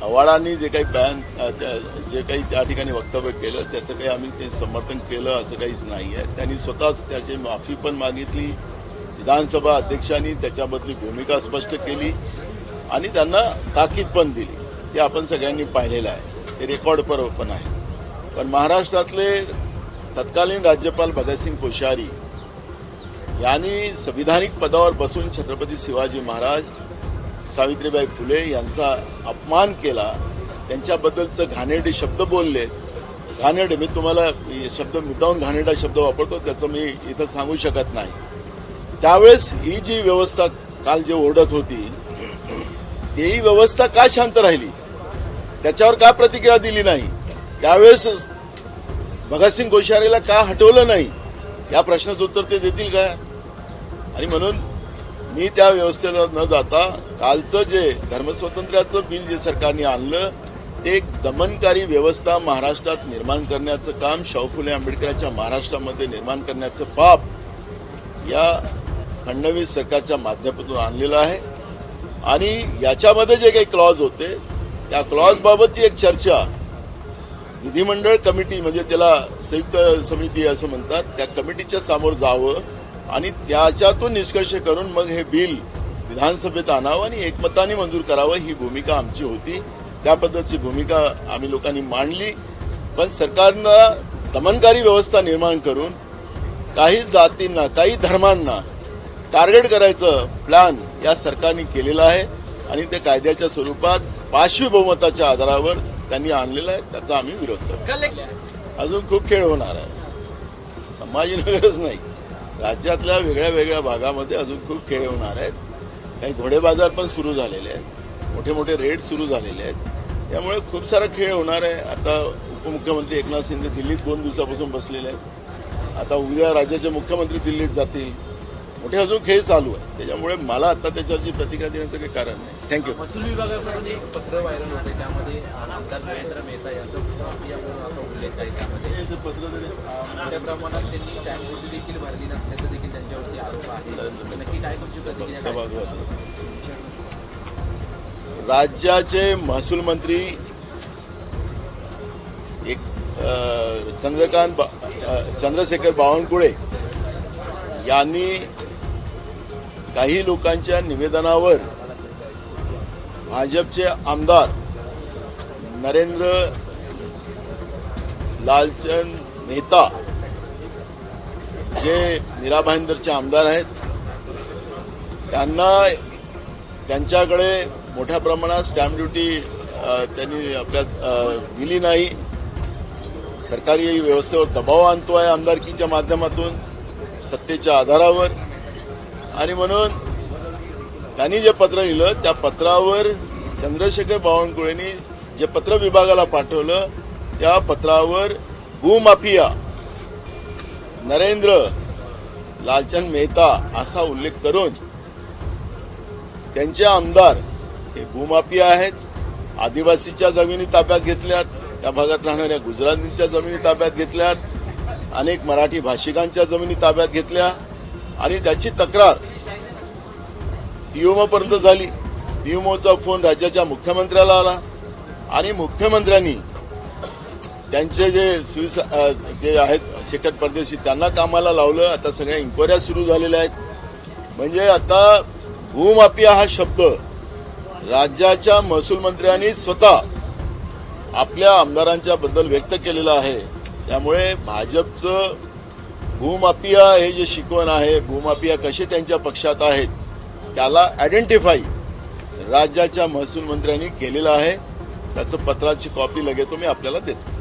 आव्हाडांनी जे काही जे काही त्या ठिकाणी वक्तव्य केलं त्याचं काही आम्ही ते समर्थन केलं असं काहीच नाही आहे. त्यांनी स्वतःच त्याची माफी पण मागितली. विधानसभा अध्यक्षांनी त्याच्याबद्दली भूमिका स्पष्ट केली आणि त्यांना ताकीद पण दिली. ते आपण सगळ्यांनी पाहिलेलं आहे. ते रेकॉर्ड पण आहे. पण महाराष्ट्रातले तत्कालीन राज्यपाल भगतसिंग कोश्यारी यांनी संविधानिक पदावर बसून छत्रपती शिवाजी महाराज, सावित्रीबाई फुले यांचा अपमान केला. त्यांच्याबद्दलचं घाणेरडे शब्द बोलले. घाणेरडे, मी तुम्हाला शब्द मुद्दाम घाणेरडा शब्द वापरतो, त्याचं मी इथं सांगू शकत नाही. त्यावेळेस ही जी व्यवस्था काल जे ओरडत होती तेही व्यवस्था का शांत राहिली, त्याच्यावर का प्रतिक्रिया दिली नाही, त्यावेळेस भगतसिंग कोश्यारीला का हटवलं नाही, या प्रश्नाचं उत्तर ते देतील का? आणि म्हणून मी त्या व्यवस्थेला न जाता कालचं जे धर्मस्वातंत्र्याचं बिल जे सरकारने आणलं ते एक दमनकारी व्यवस्था महाराष्ट्रात निर्माण करण्याचं काम, शाहू फुले आंबेडकरांच्या महाराष्ट्रामध्ये निर्माण करण्याचं पाप या फडणवीस सरकारच्या माध्यमातून आणलेलं आहे. आणि याच्यामध्ये जे काही क्लॉज होते त्या क्लॉज बाबतची एक चर्चा विधिमंडळ कमिटी, म्हणजे त्याला संयुक्त समिती असं म्हणतात, त्या कमिटीच्या समोर जावं आणि त्याच्यातून निष्कर्ष करून मग हे बिल विधानसभेत आणावं आणि एकमताने मंजूर करावं, ही भूमिका आमची होती. त्या पद्धतीची भूमिका आम्ही लोकांनी मांडली. पण सरकारनं दमनकारी व्यवस्था निर्माण करून काही जातींना, काही धर्मांना टार्गेट करायचं प्लॅन या सरकारने केलेला आहे आणि ते कायद्याच्या स्वरूपात पाशवी बहुमताच्या आधारावर त्यांनी आणलेलं आहे. त्याचा आम्ही विरोध करतो. अजून खूप खेळ होणार आहे. संभाजीनगरच नाही, राज्यातल्या वेगळ्या वेगळ्या भागामध्ये अजून खूप खेळ होणार आहेत. काही घोडे बाजार पण सुरू झालेले आहेत, मोठे मोठे रेड सुरू झालेले आहेत. त्यामुळे खूप सारा खेळ होणार आहे. आता उपमुख्यमंत्री एकनाथ शिंदे दिल्लीत 2 दिवसापासून बसलेले आहेत. आता उद्या राज्याचे मुख्यमंत्री दिल्लीत जातील. मोठे अजून खेळ चालू आहे. त्याच्यामुळे मला आता त्याच्यावरची प्रतिक्रिया देण्याचं काही कारण नाही. थँक्यू. महसूल विभागाकडून एक पत्र व्हायरल होते, त्यामध्ये आमदार नरेंद्र मेहता यांचा असा उल्लेख आहे. त्यामध्ये मोठ्या प्रमाणात त्यांनी स्टॅम्प ड्युटी देखील भरली नसल्याचा देखील त्यांच्यावरती आरोप आहे. नक्की काय तुमची प्रतिक्रिया? सभागृहात राज्याचे महसूल मंत्री चंद्रशेखर बावनकुळे यांनी काही लोकांच्या निवेदनावर भाजपचे आमदार नरेंद्र लालचंद मेहता, जे मीरा भाईंदरचे आमदार आहेत, त्यांच्याकडे मोठ्या प्रमाणात स्टॅम्प ड्युटी त्यांनी दिली नाही. सरकारी व्यवस्थेवर दबाव आणतो आहे आमदारकीच्या माध्यमातून, सत्तेच्या आधारावर. आणि म्हणून त्यांनी जे पत्र लिहिलं त्या पत्रावर चंद्रशेखर बावनकुळेंनी जे पत्र विभागाला पाठवलं त्या पत्रावर भूमाफिया नरेंद्र लालचंद मेहता असा उल्लेख करून त्यांचे आमदार हे भूमाफिया आहेत, आदिवासीच्या जमिनी ताब्यात घेतल्यात, त्या भागात राहणाऱ्या गुजरातींच्या जमिनी ताब्यात घेतल्यात, अनेक मराठी भाषिकांच्या जमिनी ताब्यात घेतल्या आणि त्याची तक्रार पीएमओ पर्यंत झाली. पीएमओचा फोन राज्याच्या मुख्यमंत्र्याला आला आणि मुख्यमंत्र्यांनी त्यांचे जे आहेत शेखर परदेशी त्यांना कामाला लावलं. आता सगळ्या इन्क्वायऱ्या सुरू झालेल्या आहेत. म्हणजे आता भूमाफिया हा शब्द राज्याच्या महसूल मंत्र्यांनी स्वतः आपल्या आमदारांच्या बद्दल व्यक्त केलेला आहे. त्यामुळे भाजपचं भूमाफिया हे जे शिकवण आहे, भूमाफिया कसे त्यांच्या पक्षात आहेत, त्याला आयडेंटिफाई राज्याच्या महसूल मंत्र्यांनी केलेलं आहे. त्याचं पत्राची कॉपी लगेच मी आपल्याला देतो.